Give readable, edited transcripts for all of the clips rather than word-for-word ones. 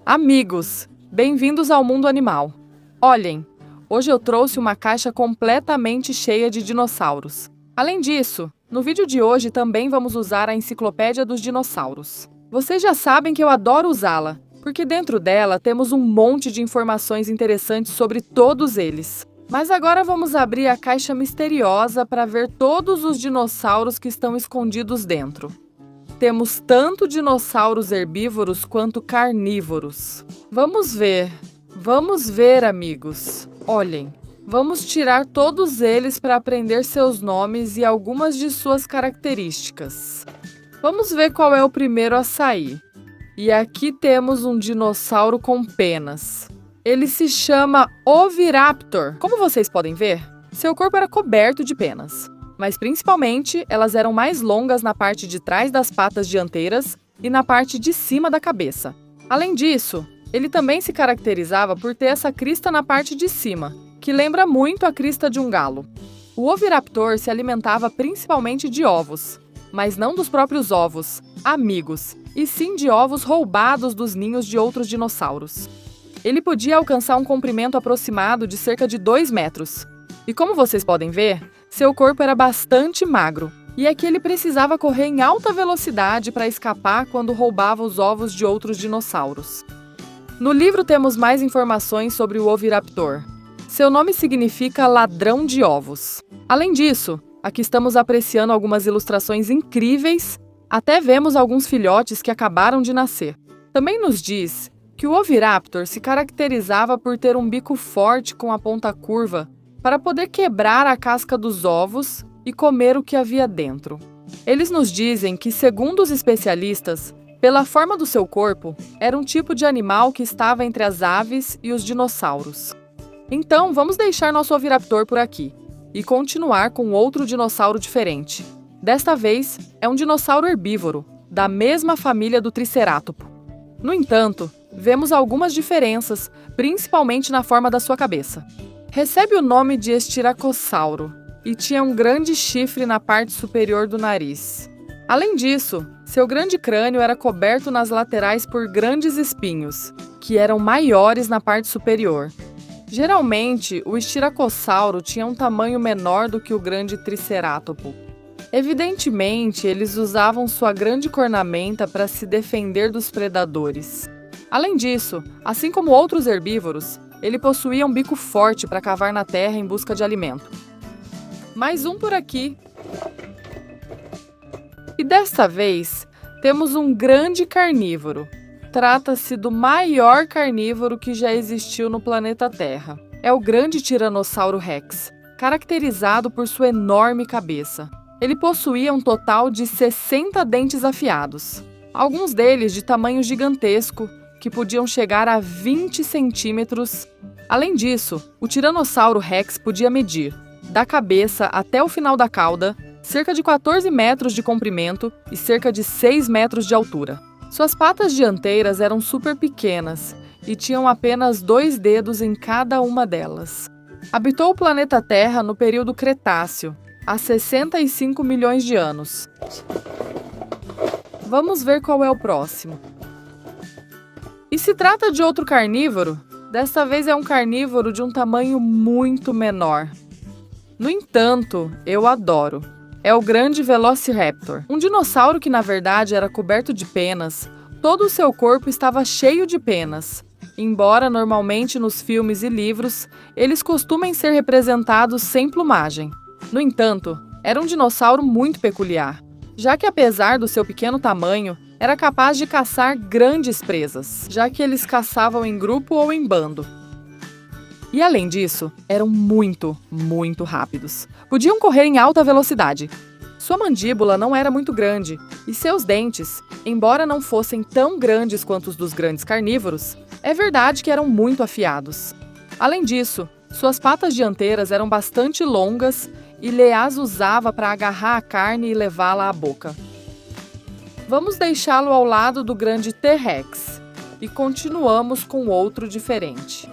Amigos, bem-vindos ao mundo animal. Olhem, hoje eu trouxe uma caixa completamente cheia de dinossauros. Além disso, no vídeo de hoje também vamos usar a Enciclopédia dos Dinossauros. Vocês já sabem que eu adoro usá-la, porque dentro dela temos um monte de informações interessantes sobre todos eles. Mas agora vamos abrir a caixa misteriosa para ver todos os dinossauros que estão escondidos dentro. Temos tanto dinossauros herbívoros quanto carnívoros. Vamos ver, amigos. Olhem, vamos tirar todos eles para aprender seus nomes e algumas de suas características. Vamos ver qual é o primeiro a sair. E aqui temos um dinossauro com penas. Ele se chama Oviraptor. Como vocês podem ver, seu corpo era coberto de penas. Mas principalmente, elas eram mais longas na parte de trás das patas dianteiras e na parte de cima da cabeça. Além disso, ele também se caracterizava por ter essa crista na parte de cima, que lembra muito a crista de um galo. O Oviraptor se alimentava principalmente de ovos, mas não dos próprios ovos, amigos, e sim de ovos roubados dos ninhos de outros dinossauros. Ele podia alcançar um comprimento aproximado de cerca de 2 metros. E como vocês podem ver, seu corpo era bastante magro, e é que ele precisava correr em alta velocidade para escapar quando roubava os ovos de outros dinossauros. No livro temos mais informações sobre o Oviraptor. Seu nome significa ladrão de ovos. Além disso, aqui estamos apreciando algumas ilustrações incríveis, até vemos alguns filhotes que acabaram de nascer. Também nos diz que o Oviraptor se caracterizava por ter um bico forte com a ponta curva, para poder quebrar a casca dos ovos e comer o que havia dentro. Eles nos dizem que, segundo os especialistas, pela forma do seu corpo, era um tipo de animal que estava entre as aves e os dinossauros. Então, vamos deixar nosso Oviraptor por aqui e continuar com outro dinossauro diferente. Desta vez, é um dinossauro herbívoro, da mesma família do Tricerátopo. No entanto, vemos algumas diferenças, principalmente na forma da sua cabeça. Recebe o nome de Estiracossauro e tinha um grande chifre na parte superior do nariz. Além disso, seu grande crânio era coberto nas laterais por grandes espinhos, que eram maiores na parte superior. Geralmente, o Estiracossauro tinha um tamanho menor do que o grande Tricerátopo. Evidentemente, eles usavam sua grande cornamenta para se defender dos predadores. Além disso, assim como outros herbívoros, ele possuía um bico forte para cavar na terra em busca de alimento. Mais um por aqui. E desta vez, temos um grande carnívoro. Trata-se do maior carnívoro que já existiu no planeta Terra. É o grande Tiranossauro Rex, caracterizado por sua enorme cabeça. Ele possuía um total de 60 dentes afiados, alguns deles de tamanho gigantesco, que podiam chegar a 20 centímetros. Além disso, o Tiranossauro Rex podia medir, da cabeça até o final da cauda, cerca de 14 metros de comprimento e cerca de 6 metros de altura. Suas patas dianteiras eram super pequenas e tinham apenas 2 dedos em cada uma delas. Habitou o planeta Terra no período Cretáceo, há 65 milhões de anos. Vamos ver qual é o próximo. E se trata de outro carnívoro, desta vez é um carnívoro de um tamanho muito menor. No entanto, eu adoro. É o grande Velociraptor, um dinossauro que na verdade era coberto de penas. Todo o seu corpo estava cheio de penas. Embora normalmente nos filmes e livros, eles costumem ser representados sem plumagem. No entanto, era um dinossauro muito peculiar, já que apesar do seu pequeno tamanho, era capaz de caçar grandes presas, já que eles caçavam em grupo ou em bando. E além disso, eram muito rápidos. Podiam correr em alta velocidade. Sua mandíbula não era muito grande, e seus dentes, embora não fossem tão grandes quanto os dos grandes carnívoros, é verdade que eram muito afiados. Além disso, suas patas dianteiras eram bastante longas e ele as usava para agarrar a carne e levá-la à boca. Vamos deixá-lo ao lado do grande T-Rex e continuamos com outro diferente.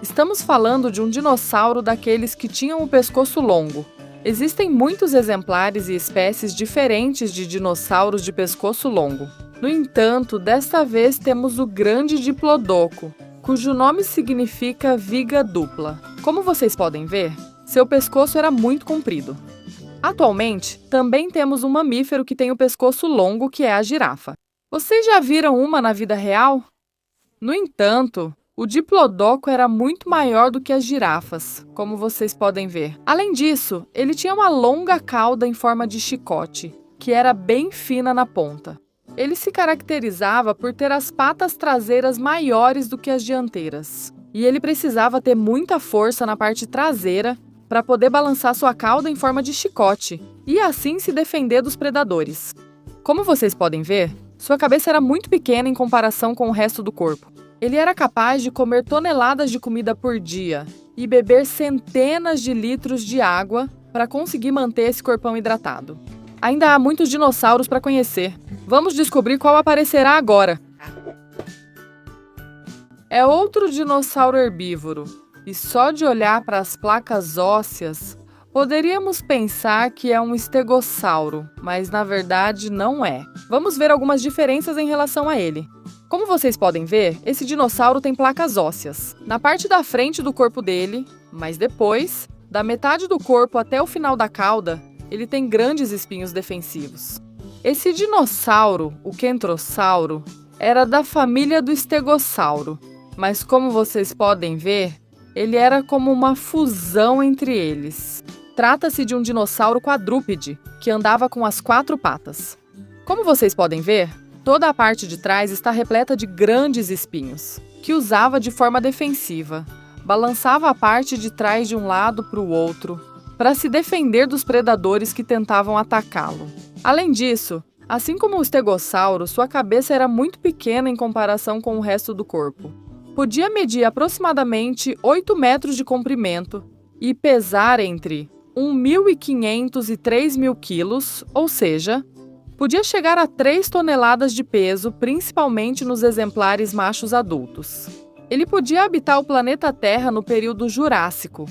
Estamos falando de um dinossauro daqueles que tinham o pescoço longo. Existem muitos exemplares e espécies diferentes de dinossauros de pescoço longo. No entanto, desta vez temos o grande Diplodocus, cujo nome significa viga dupla. Como vocês podem ver, seu pescoço era muito comprido. Atualmente, também temos um mamífero que tem o pescoço longo, que é a girafa. Vocês já viram uma na vida real? No entanto, o Diplodocus era muito maior do que as girafas, como vocês podem ver. Além disso, ele tinha uma longa cauda em forma de chicote, que era bem fina na ponta. Ele se caracterizava por ter as patas traseiras maiores do que as dianteiras. E ele precisava ter muita força na parte traseira para poder balançar sua cauda em forma de chicote e assim se defender dos predadores. Como vocês podem ver, sua cabeça era muito pequena em comparação com o resto do corpo. Ele era capaz de comer toneladas de comida por dia e beber centenas de litros de água para conseguir manter esse corpão hidratado. Ainda há muitos dinossauros para conhecer. Vamos descobrir qual aparecerá agora. É outro dinossauro herbívoro, e só de olhar para as placas ósseas, poderíamos pensar que é um estegossauro, mas na verdade não é. Vamos ver algumas diferenças em relação a ele. Como vocês podem ver, esse dinossauro tem placas ósseas na parte da frente do corpo dele, mas depois, da metade do corpo até o final da cauda, ele tem grandes espinhos defensivos. Esse dinossauro, o Kentrossauro, era da família do estegossauro, mas como vocês podem ver, ele era como uma fusão entre eles. Trata-se de um dinossauro quadrúpede, que andava com as 4 patas. Como vocês podem ver, toda a parte de trás está repleta de grandes espinhos, que usava de forma defensiva. Balançava a parte de trás de um lado para o outro, para se defender dos predadores que tentavam atacá-lo. Além disso, assim como o estegossauro, sua cabeça era muito pequena em comparação com o resto do corpo. Podia medir aproximadamente 8 metros de comprimento e pesar entre 1.500 e 3.000 quilos, ou seja, podia chegar a 3 toneladas de peso, principalmente nos exemplares machos adultos. Ele podia habitar o planeta Terra no período Jurássico,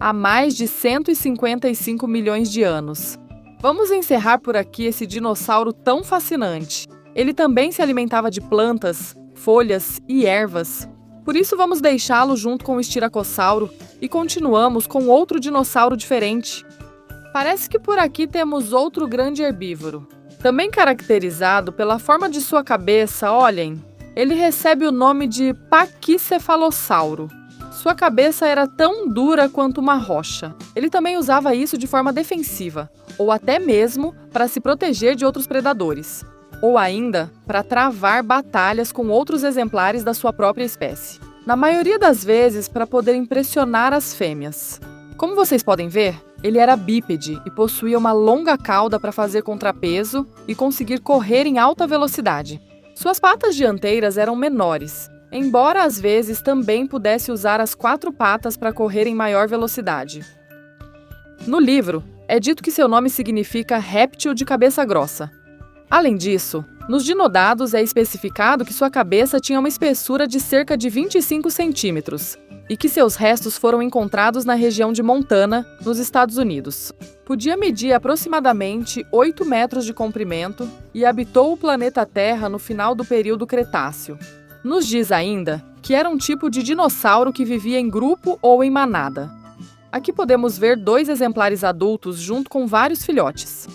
há mais de 155 milhões de anos. Vamos encerrar por aqui esse dinossauro tão fascinante. Ele também se alimentava de plantas, folhas e ervas. Por isso vamos deixá-lo junto com o Estiracossauro e continuamos com outro dinossauro diferente. Parece que por aqui temos outro grande herbívoro. Também caracterizado pela forma de sua cabeça, olhem, ele recebe o nome de Paquicefalossauro. Sua cabeça era tão dura quanto uma rocha. Ele também usava isso de forma defensiva, ou até mesmo para se proteger de outros predadores, ou ainda para travar batalhas com outros exemplares da sua própria espécie. Na maioria das vezes, para poder impressionar as fêmeas. Como vocês podem ver, ele era bípede e possuía uma longa cauda para fazer contrapeso e conseguir correr em alta velocidade. Suas patas dianteiras eram menores, embora às vezes também pudesse usar as 4 patas para correr em maior velocidade. No livro, é dito que seu nome significa réptil de cabeça grossa. Além disso, nos dinodados é especificado que sua cabeça tinha uma espessura de cerca de 25 centímetros e que seus restos foram encontrados na região de Montana, nos Estados Unidos. Podia medir aproximadamente 8 metros de comprimento e habitou o planeta Terra no final do período Cretáceo. Nos diz ainda que era um tipo de dinossauro que vivia em grupo ou em manada. Aqui podemos ver 2 exemplares adultos junto com vários filhotes.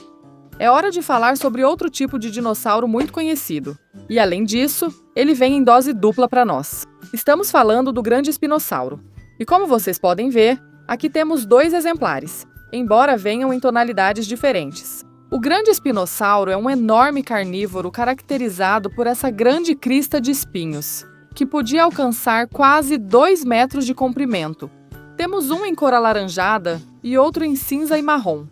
É hora de falar sobre outro tipo de dinossauro muito conhecido. E além disso, ele vem em dose dupla para nós. Estamos falando do grande espinossauro. E como vocês podem ver, aqui temos 2 exemplares, embora venham em tonalidades diferentes. O grande espinossauro é um enorme carnívoro caracterizado por essa grande crista de espinhos, que podia alcançar quase 2 metros de comprimento. Temos um em cor alaranjada e outro em cinza e marrom.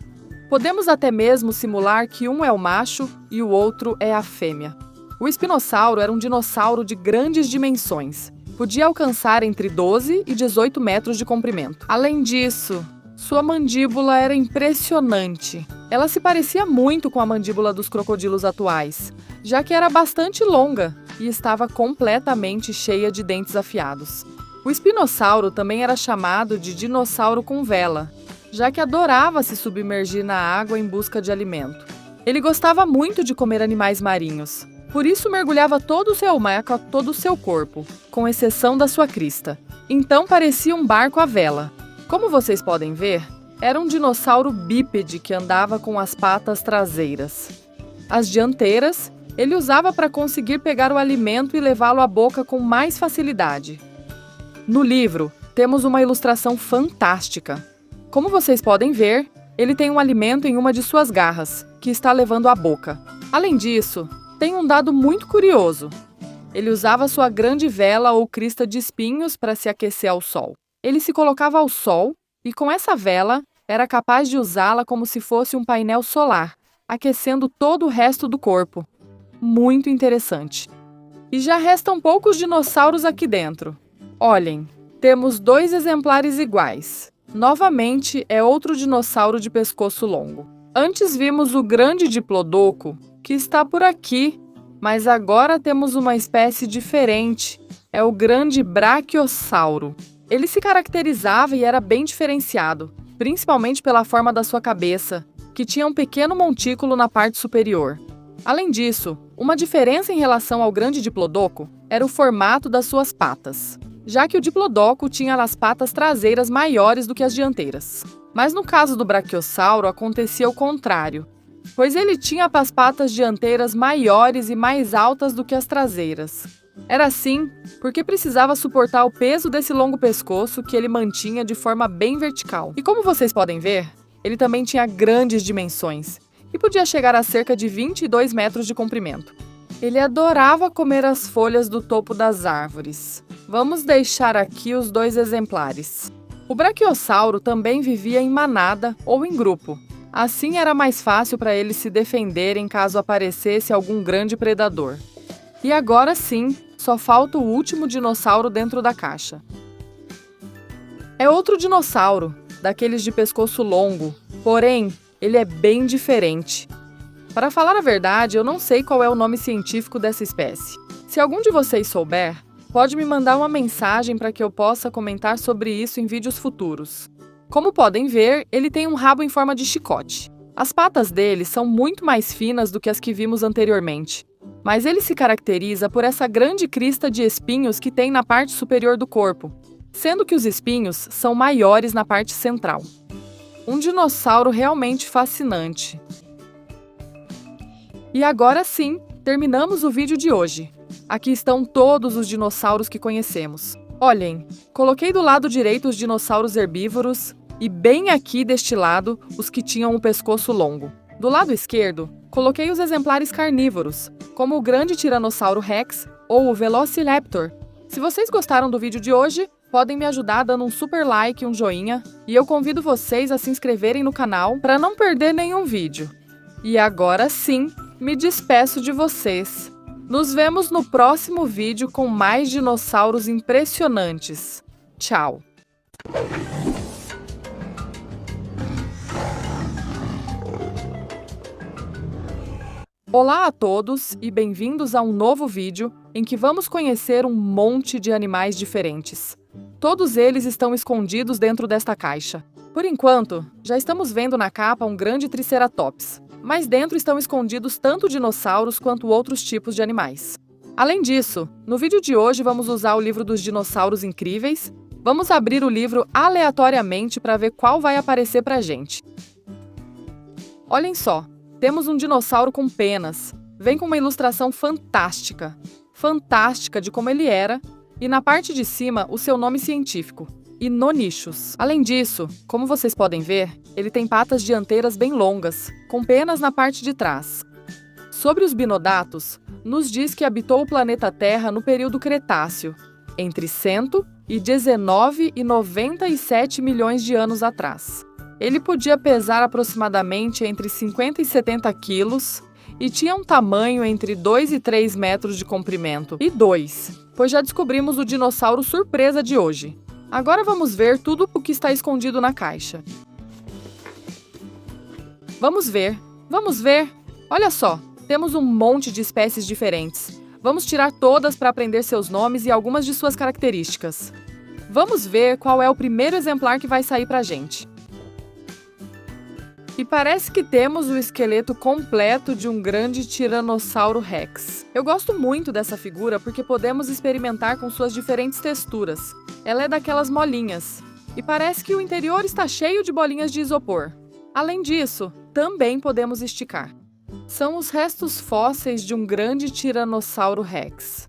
Podemos até mesmo simular que um é o macho e o outro é a fêmea. O espinossauro era um dinossauro de grandes dimensões. Podia alcançar entre 12 e 18 metros de comprimento. Além disso, sua mandíbula era impressionante. Ela se parecia muito com a mandíbula dos crocodilos atuais, já que era bastante longa e estava completamente cheia de dentes afiados. O espinossauro também era chamado de dinossauro com vela, já que adorava se submergir na água em busca de alimento. Ele gostava muito de comer animais marinhos. Por isso mergulhava todo o seu mar com todo o seu corpo, com exceção da sua crista. Então parecia um barco à vela. Como vocês podem ver, era um dinossauro bípede que andava com as patas traseiras. As dianteiras ele usava para conseguir pegar o alimento e levá-lo à boca com mais facilidade. No livro, temos uma ilustração fantástica. Como vocês podem ver, ele tem um alimento em uma de suas garras, que está levando à boca. Além disso, tem um dado muito curioso. Ele usava sua grande vela ou crista de espinhos para se aquecer ao sol. Ele se colocava ao sol e, com essa vela, era capaz de usá-la como se fosse um painel solar, aquecendo todo o resto do corpo. Muito interessante. E já restam poucos dinossauros aqui dentro. Olhem, temos 2 exemplares iguais. Novamente, é outro dinossauro de pescoço longo. Antes vimos o grande diplodoco, que está por aqui, mas agora temos uma espécie diferente. É o grande braquiossauro. Ele se caracterizava e era bem diferenciado, principalmente pela forma da sua cabeça, que tinha um pequeno montículo na parte superior. Além disso, uma diferença em relação ao grande diplodoco era o formato das suas patas, já que o diplodoco tinha as patas traseiras maiores do que as dianteiras. Mas no caso do braquiossauro acontecia o contrário, pois ele tinha as patas dianteiras maiores e mais altas do que as traseiras. Era assim porque precisava suportar o peso desse longo pescoço que ele mantinha de forma bem vertical. E como vocês podem ver, ele também tinha grandes dimensões e podia chegar a cerca de 22 metros de comprimento. Ele adorava comer as folhas do topo das árvores. Vamos deixar aqui os 2 exemplares. O braquiossauro também vivia em manada ou em grupo. Assim era mais fácil para eles se defenderem caso aparecesse algum grande predador. E agora sim, só falta o último dinossauro dentro da caixa. É outro dinossauro, daqueles de pescoço longo, porém, ele é bem diferente. Para falar a verdade, eu não sei qual é o nome científico dessa espécie. Se algum de vocês souber, pode me mandar uma mensagem para que eu possa comentar sobre isso em vídeos futuros. Como podem ver, ele tem um rabo em forma de chicote. As patas dele são muito mais finas do que as que vimos anteriormente, mas ele se caracteriza por essa grande crista de espinhos que tem na parte superior do corpo, sendo que os espinhos são maiores na parte central. Um dinossauro realmente fascinante. E agora sim, terminamos o vídeo de hoje. Aqui estão todos os dinossauros que conhecemos. Olhem, coloquei do lado direito os dinossauros herbívoros e bem aqui deste lado os que tinham o pescoço longo. Do lado esquerdo, coloquei os exemplares carnívoros, como o grande Tiranossauro Rex ou o Velociraptor. Se vocês gostaram do vídeo de hoje, podem me ajudar dando um super like e um joinha, e eu convido vocês a se inscreverem no canal para não perder nenhum vídeo. E agora sim, me despeço de vocês. Nos vemos no próximo vídeo com mais dinossauros impressionantes. Tchau! Olá a todos e bem-vindos a um novo vídeo em que vamos conhecer um monte de animais diferentes. Todos eles estão escondidos dentro desta caixa. Por enquanto, já estamos vendo na capa um grande triceratops, mas dentro estão escondidos tanto dinossauros quanto outros tipos de animais. Além disso, no vídeo de hoje vamos usar o livro dos dinossauros incríveis. Vamos abrir o livro aleatoriamente para ver qual vai aparecer pra gente. Olhem só, temos um dinossauro com penas. Vem com uma ilustração fantástica. Fantástica de como ele era, e na parte de cima o seu nome científico, Inonichus. Além disso, como vocês podem ver, ele tem patas dianteiras bem longas, com penas na parte de trás. Sobre os binodatos, nos diz que habitou o planeta Terra no período Cretáceo, entre 119 e 97 milhões de anos atrás. Ele podia pesar aproximadamente entre 50 e 70 quilos e tinha um tamanho entre 2 e 3 metros de comprimento. E 2, pois já descobrimos o dinossauro surpresa de hoje. Agora vamos ver tudo o que está escondido na caixa. Vamos ver! Olha só, temos um monte de espécies diferentes. Vamos tirar todas para aprender seus nomes e algumas de suas características. Vamos ver qual é o primeiro exemplar que vai sair pra gente. E parece que temos o esqueleto completo de um grande Tiranossauro Rex. Eu gosto muito dessa figura porque podemos experimentar com suas diferentes texturas. Ela é daquelas molinhas. E parece que o interior está cheio de bolinhas de isopor. Além disso, também podemos esticar. São os restos fósseis de um grande Tiranossauro Rex.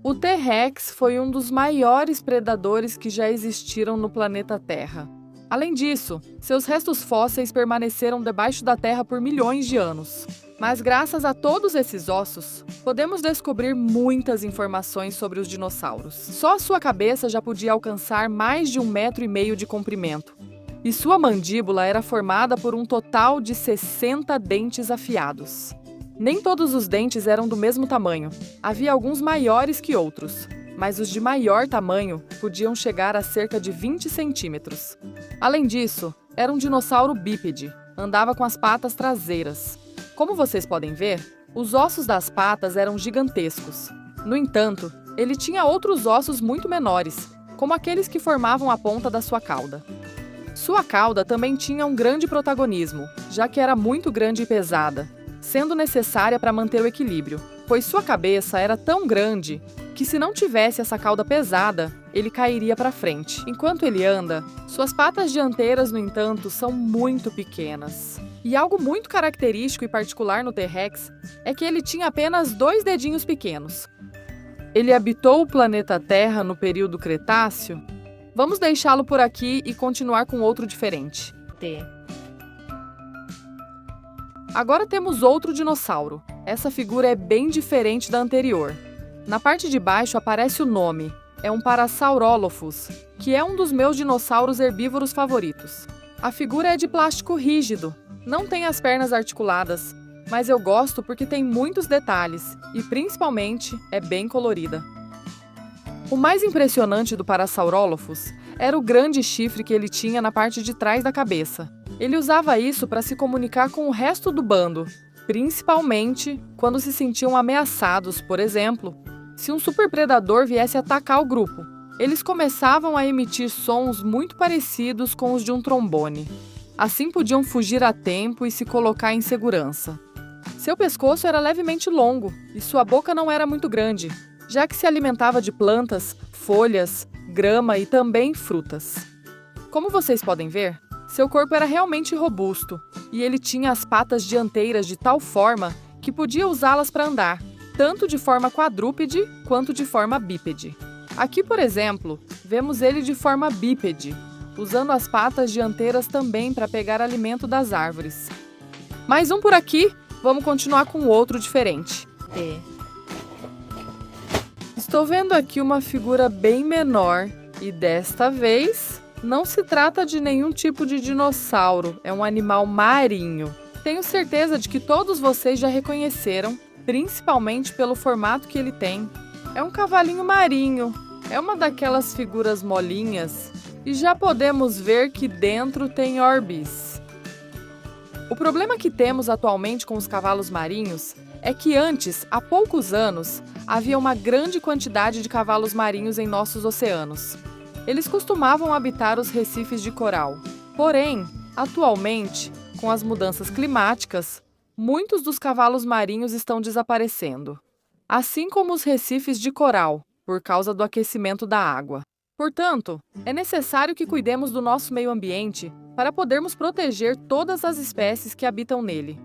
O T-Rex foi um dos maiores predadores que já existiram no planeta Terra. Além disso, seus restos fósseis permaneceram debaixo da terra por milhões de anos. Mas graças a todos esses ossos, podemos descobrir muitas informações sobre os dinossauros. Só a sua cabeça já podia alcançar mais de 1,5 metro de comprimento. E sua mandíbula era formada por um total de 60 dentes afiados. Nem todos os dentes eram do mesmo tamanho. Havia alguns maiores que outros, mas os de maior tamanho podiam chegar a cerca de 20 centímetros. Além disso, era um dinossauro bípede, andava com as patas traseiras. Como vocês podem ver, os ossos das patas eram gigantescos. No entanto, ele tinha outros ossos muito menores, como aqueles que formavam a ponta da sua cauda. Sua cauda também tinha um grande protagonismo, já que era muito grande e pesada, sendo necessária para manter o equilíbrio, pois sua cabeça era tão grande que se não tivesse essa cauda pesada, ele cairia para frente. Enquanto ele anda, suas patas dianteiras, no entanto, são muito pequenas. E algo muito característico e particular no T-Rex é que ele tinha apenas 2 dedinhos pequenos. Ele habitou o planeta Terra no período Cretáceo? Vamos deixá-lo por aqui e continuar com outro diferente. Agora temos outro dinossauro. Essa figura é bem diferente da anterior. Na parte de baixo aparece o nome. É um Parasaurolophus, que é um dos meus dinossauros herbívoros favoritos. A figura é de plástico rígido, não tem as pernas articuladas, mas eu gosto porque tem muitos detalhes e, principalmente, é bem colorida. O mais impressionante do Parasaurolophus era o grande chifre que ele tinha na parte de trás da cabeça. Ele usava isso para se comunicar com o resto do bando, principalmente quando se sentiam ameaçados, por exemplo, se um superpredador viesse atacar o grupo. Eles começavam a emitir sons muito parecidos com os de um trombone. Assim podiam fugir a tempo e se colocar em segurança. Seu pescoço era levemente longo e sua boca não era muito grande, já que se alimentava de plantas, folhas, grama e também frutas. Como vocês podem ver, seu corpo era realmente robusto e ele tinha as patas dianteiras de tal forma que podia usá-las para andar, tanto de forma quadrúpede quanto de forma bípede. Aqui, por exemplo, vemos ele de forma bípede, usando as patas dianteiras também para pegar alimento das árvores. Mais um por aqui, vamos continuar com outro diferente. Estou vendo aqui uma figura bem menor e desta vez não se trata de nenhum tipo de dinossauro, é um animal marinho. Tenho certeza de que todos vocês já reconheceram, principalmente pelo formato que ele tem. É um cavalinho marinho, é uma daquelas figuras molinhas e já podemos ver que dentro tem orbes. O problema que temos atualmente com os cavalos marinhos é que antes, há poucos anos, havia uma grande quantidade de cavalos marinhos em nossos oceanos. Eles costumavam habitar os recifes de coral. Porém, atualmente, com as mudanças climáticas, muitos dos cavalos marinhos estão desaparecendo, assim como os recifes de coral, por causa do aquecimento da água. Portanto, é necessário que cuidemos do nosso meio ambiente para podermos proteger todas as espécies que habitam nele.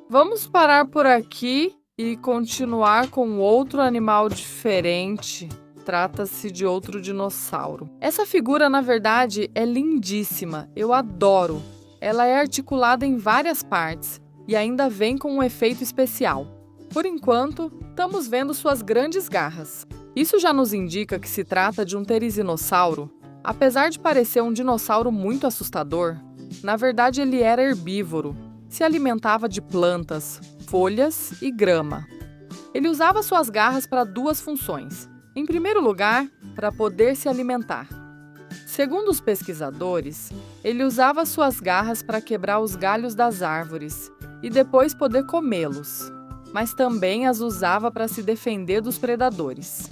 Vamos parar por aqui e continuar com outro animal diferente. Trata-se de outro dinossauro. Essa figura, na verdade, é lindíssima. Eu adoro. Ela é articulada em várias partes e ainda vem com um efeito especial. Por enquanto, estamos vendo suas grandes garras. Isso já nos indica que se trata de um tericinossauro. Apesar de parecer um dinossauro muito assustador, na verdade ele era herbívoro. Se alimentava de plantas, folhas e grama. Ele usava suas garras para 2 funções. Em primeiro lugar, para poder se alimentar. Segundo os pesquisadores, ele usava suas garras para quebrar os galhos das árvores e depois poder comê-los, mas também as usava para se defender dos predadores.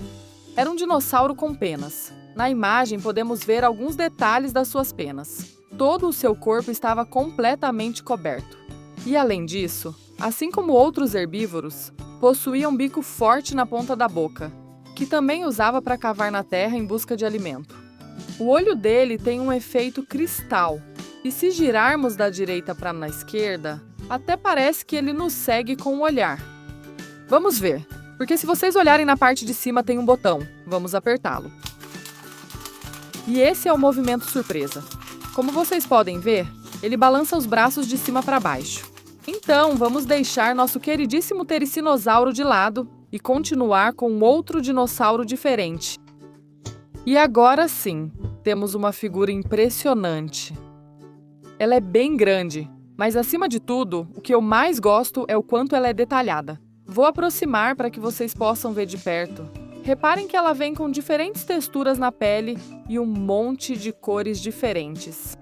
Era um dinossauro com penas. Na imagem podemos ver alguns detalhes das suas penas. todo o seu corpo estava completamente coberto. E além disso, assim como outros herbívoros, possuía um bico forte na ponta da boca, que também usava para cavar na terra em busca de alimento. O olho dele tem um efeito cristal, e se girarmos da direita para a esquerda, até parece que ele nos segue com o olhar. Vamos ver, porque se vocês olharem na parte de cima tem um botão, vamos apertá-lo. E esse é o movimento surpresa. Como vocês podem ver, ele balança os braços de cima para baixo. Então, vamos deixar nosso queridíssimo Tericinossauro de lado e continuar com outro dinossauro diferente. E agora sim, temos uma figura impressionante. Ela é bem grande, mas acima de tudo, o que eu mais gosto é o quanto ela é detalhada. Vou aproximar para que vocês possam ver de perto. Reparem que ela vem com diferentes texturas na pele e um monte de cores diferentes.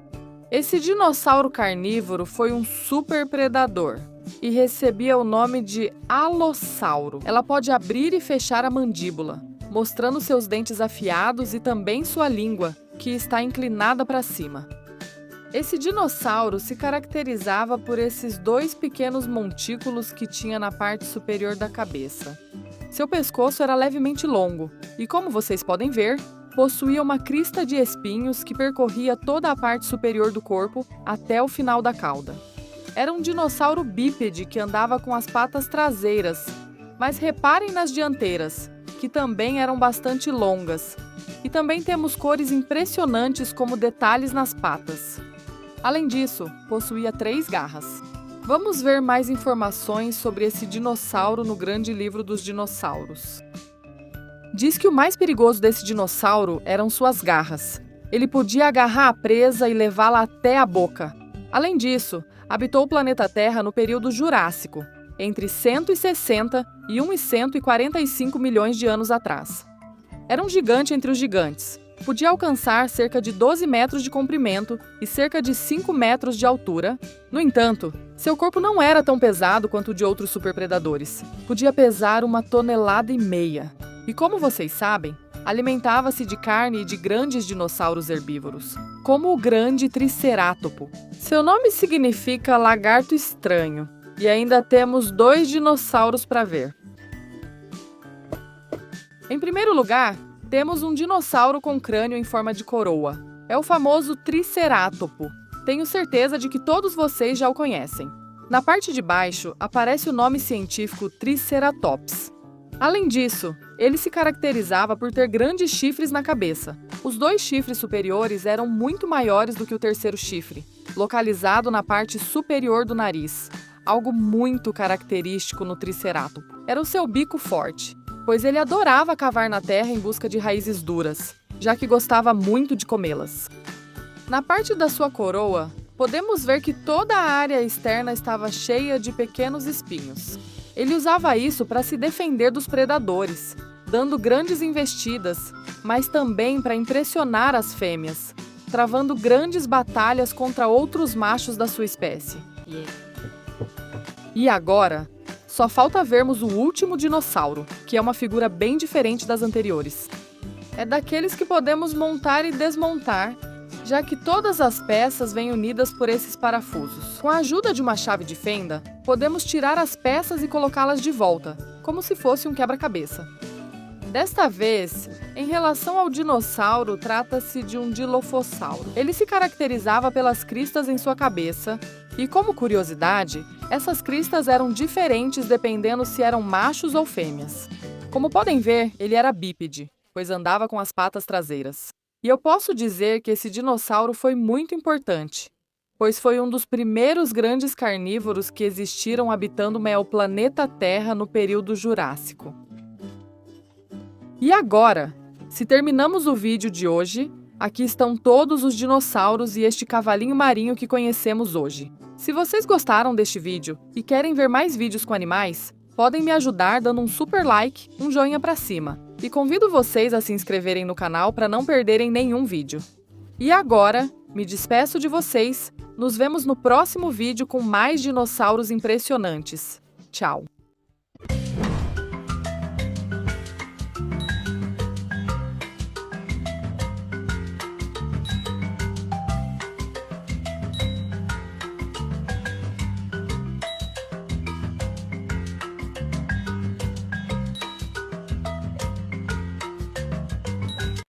Esse dinossauro carnívoro foi um super predador e recebia o nome de alossauro. Ela pode abrir e fechar a mandíbula, mostrando seus dentes afiados e também sua língua, que está inclinada para cima. Esse dinossauro se caracterizava por esses dois pequenos montículos que tinha na parte superior da cabeça. Seu pescoço era levemente longo e, como vocês podem ver, possuía uma crista de espinhos que percorria toda a parte superior do corpo até o final da cauda. Era um dinossauro bípede que andava com as patas traseiras, mas reparem nas dianteiras, que também eram bastante longas. E também temos cores impressionantes como detalhes nas patas. Além disso, possuía 3 garras. Vamos ver mais informações sobre esse dinossauro no Grande Livro dos Dinossauros. Diz que o mais perigoso desse dinossauro eram suas garras. Ele podia agarrar a presa e levá-la até a boca. Além disso, habitou o planeta Terra no período Jurássico, entre 160 e 145 milhões de anos atrás. Era um gigante entre os gigantes. Podia alcançar cerca de 12 metros de comprimento e cerca de 5 metros de altura. No entanto, seu corpo não era tão pesado quanto o de outros superpredadores. Podia pesar 1,5 toneladas. E como vocês sabem, alimentava-se de carne e de grandes dinossauros herbívoros, como o grande Tricerátopo. Seu nome significa lagarto estranho. E ainda temos 2 dinossauros para ver. Em primeiro lugar, temos um dinossauro com crânio em forma de coroa. É o famoso Tricerátopo. Tenho certeza de que todos vocês já o conhecem. Na parte de baixo, aparece o nome científico Triceratops. Além disso, ele se caracterizava por ter grandes chifres na cabeça. Os 2 chifres superiores eram muito maiores do que o terceiro chifre, localizado na parte superior do nariz. Algo muito característico no Tricerátopo era o seu bico forte, pois ele adorava cavar na terra em busca de raízes duras, já que gostava muito de comê-las. Na parte da sua coroa, podemos ver que toda a área externa estava cheia de pequenos espinhos. Ele usava isso para se defender dos predadores, dando grandes investidas, mas também para impressionar as fêmeas, travando grandes batalhas contra outros machos da sua espécie. E agora, só falta vermos o último dinossauro, que é uma figura bem diferente das anteriores. É daqueles que podemos montar e desmontar, já que todas as peças vêm unidas por esses parafusos. Com a ajuda de uma chave de fenda, podemos tirar as peças e colocá-las de volta, como se fosse um quebra-cabeça. Desta vez, em relação ao dinossauro, trata-se de um dilofossauro. Ele se caracterizava pelas cristas em sua cabeça e, como curiosidade, essas cristas eram diferentes dependendo se eram machos ou fêmeas. Como podem ver, ele era bípede, pois andava com as patas traseiras. E eu posso dizer que esse dinossauro foi muito importante, pois foi um dos primeiros grandes carnívoros que existiram habitando o planeta Terra no período Jurássico. E agora, se terminamos o vídeo de hoje, aqui estão todos os dinossauros e este cavalinho marinho que conhecemos hoje. Se vocês gostaram deste vídeo e querem ver mais vídeos com animais, podem me ajudar dando um super like, um joinha pra cima. E convido vocês a se inscreverem no canal para não perderem nenhum vídeo. E agora, me despeço de vocês. Nos vemos no próximo vídeo com mais dinossauros impressionantes. Tchau!